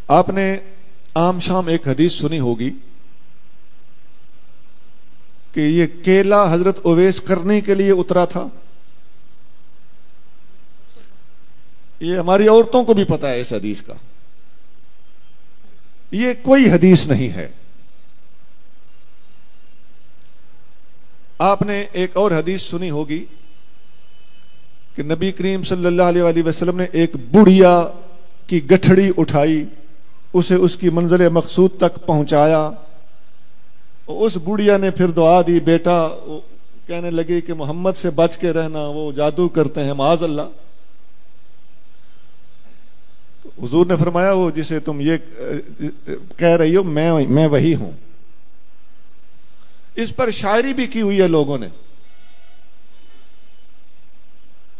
آپ نے عام شام ایک حدیث سنی ہوگی کہ یہ کیلا حضرت اویس کرنے کے لیے اترا تھا. یہ ہماری عورتوں کو بھی پتا ہے اس حدیث کا. یہ کوئی حدیث نہیں ہے. آپ نے ایک اور حدیث سنی ہوگی کہ نبی کریم صلی اللہ علیہ وآلہ وسلم نے ایک بڑھیا کی گٹھڑی اٹھائی, اسے اس کی منزل مقصود تک پہنچایا. اس بڑھیا نے پھر دعا دی, بیٹا کہنے لگی کہ محمد سے بچ کے رہنا, وہ جادو کرتے ہیں معاذ اللہ. حضور نے فرمایا وہ جسے تم یہ کہہ رہی ہو میں وہی ہوں. اس پر شاعری بھی کی ہوئی ہے لوگوں نے.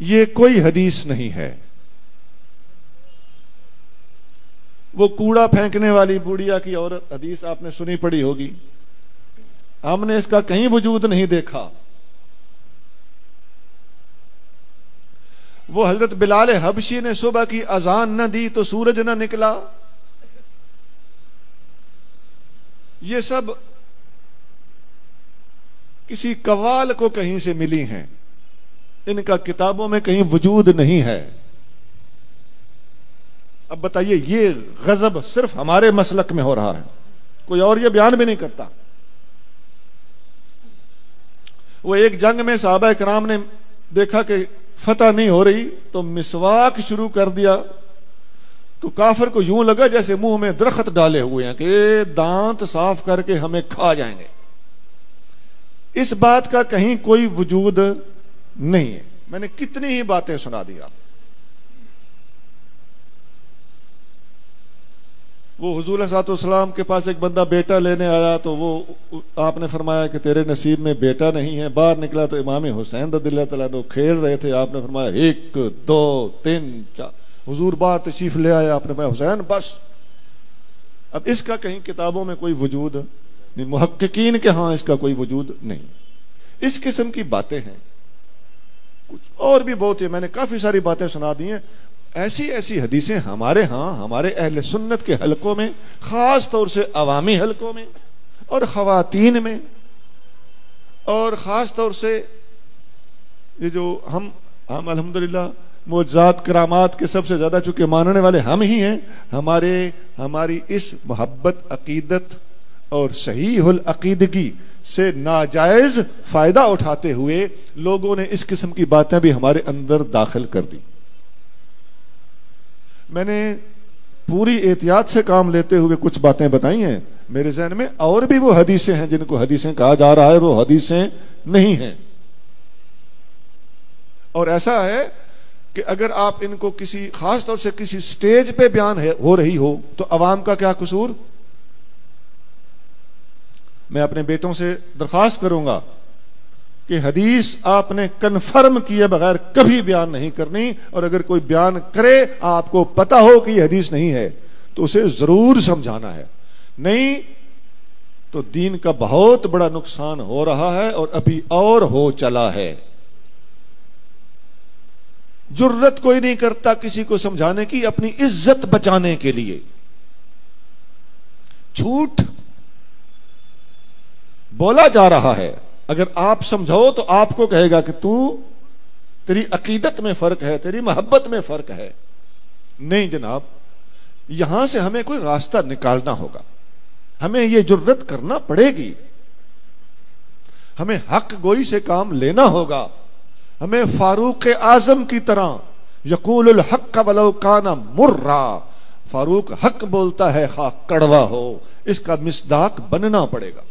یہ کوئی حدیث نہیں ہے. وہ کوڑا پھینکنے والی بوڑھیا کی عورت حدیث آپ نے سنی پڑی ہوگی, ہم نے اس کا کہیں وجود نہیں دیکھا. وہ حضرت بلال حبشی نے صبح کی اذان نہ دی تو سورج نہ نکلا. یہ سب کسی قوال کو کہیں سے ملی ہیں, ان کا کتابوں میں کہیں وجود نہیں ہے. اب بتائیے, یہ غضب صرف ہمارے مسلک میں ہو رہا ہے, کوئی اور یہ بیان بھی نہیں کرتا. وہ ایک جنگ میں صحابہ کرام نے دیکھا کہ فتح نہیں ہو رہی تو مسواک شروع کر دیا, تو کافر کو یوں لگا جیسے منہ میں درخت ڈالے ہوئے ہیں کہ دانت صاف کر کے ہمیں کھا جائیں گے. اس بات کا کہیں کوئی وجود نہیں ہے. میں نے کتنی ہی باتیں سنا دی آپ. وہ حضور صلی اللہ علیہ وسلم کے پاس ایک بندہ بیٹا لینے آیا تو وہ آپ نے فرمایا کہ تیرے نصیب میں بیٹا نہیں ہے. باہر نکلا تو امام حسین رضی اللہ تعالیٰ عنہ کھیل رہے تھے. آپ نے فرمایا 1 2 3 4. حضور باہر تشریف لے آیا, آپ نے فرمایا حسین بس. اب اس کا کہیں کتابوں میں کوئی وجود نہیں, محققین کے ہاں اس کا کوئی وجود نہیں. اس قسم کی باتیں ہیں. کچھ اور بھی بہت ہے, میں نے کافی ساری باتیں سنا دی ہیں. ایسی حدیثیں ہمارے ہاں ہمارے اہل سنت کے حلقوں میں, خاص طور سے عوامی حلقوں میں اور خواتین میں, اور خاص طور سے یہ جو ہم الحمدللہ معجزات کرامات کے سب سے زیادہ چونکہ ماننے والے ہم ہی ہیں, ہماری اس محبت عقیدت اور صحیح العقیدگی سے ناجائز فائدہ اٹھاتے ہوئے لوگوں نے اس قسم کی باتیں بھی ہمارے اندر داخل کر دی. میں نے پوری احتیاط سے کام لیتے ہوئے کچھ باتیں بتائی ہیں. میرے ذہن میں اور بھی وہ حدیثیں ہیں جن کو حدیثیں کہا جا رہا ہے, وہ حدیثیں نہیں ہیں. اور ایسا ہے کہ اگر آپ ان کو کسی خاص طور سے کسی سٹیج پہ بیان ہو رہی ہو تو عوام کا کیا قصور. میں اپنے بیٹوں سے درخواست کروں گا کہ حدیث آپ نے کنفرم کیے بغیر کبھی بیان نہیں کرنی, اور اگر کوئی بیان کرے آپ کو پتا ہو کہ یہ حدیث نہیں ہے تو اسے ضرور سمجھانا ہے. نہیں تو دین کا بہت بڑا نقصان ہو رہا ہے اور ابھی اور ہو چلا ہے. جرت کوئی نہیں کرتا کسی کو سمجھانے کی اپنی عزت بچانے کے لیے. جھوٹ بولا جا رہا ہے, اگر آپ سمجھو تو آپ کو کہے گا کہ تیری عقیدت میں فرق ہے, تیری محبت میں فرق ہے. نہیں جناب, یہاں سے ہمیں کوئی راستہ نکالنا ہوگا, ہمیں یہ جرت کرنا پڑے گی, ہمیں حق گوئی سے کام لینا ہوگا. ہمیں فاروق اعظم کی طرح یقول الحق ولو کان مرا, فاروق حق بولتا ہے خواہ کڑوا ہو, اس کا مصداق بننا پڑے گا.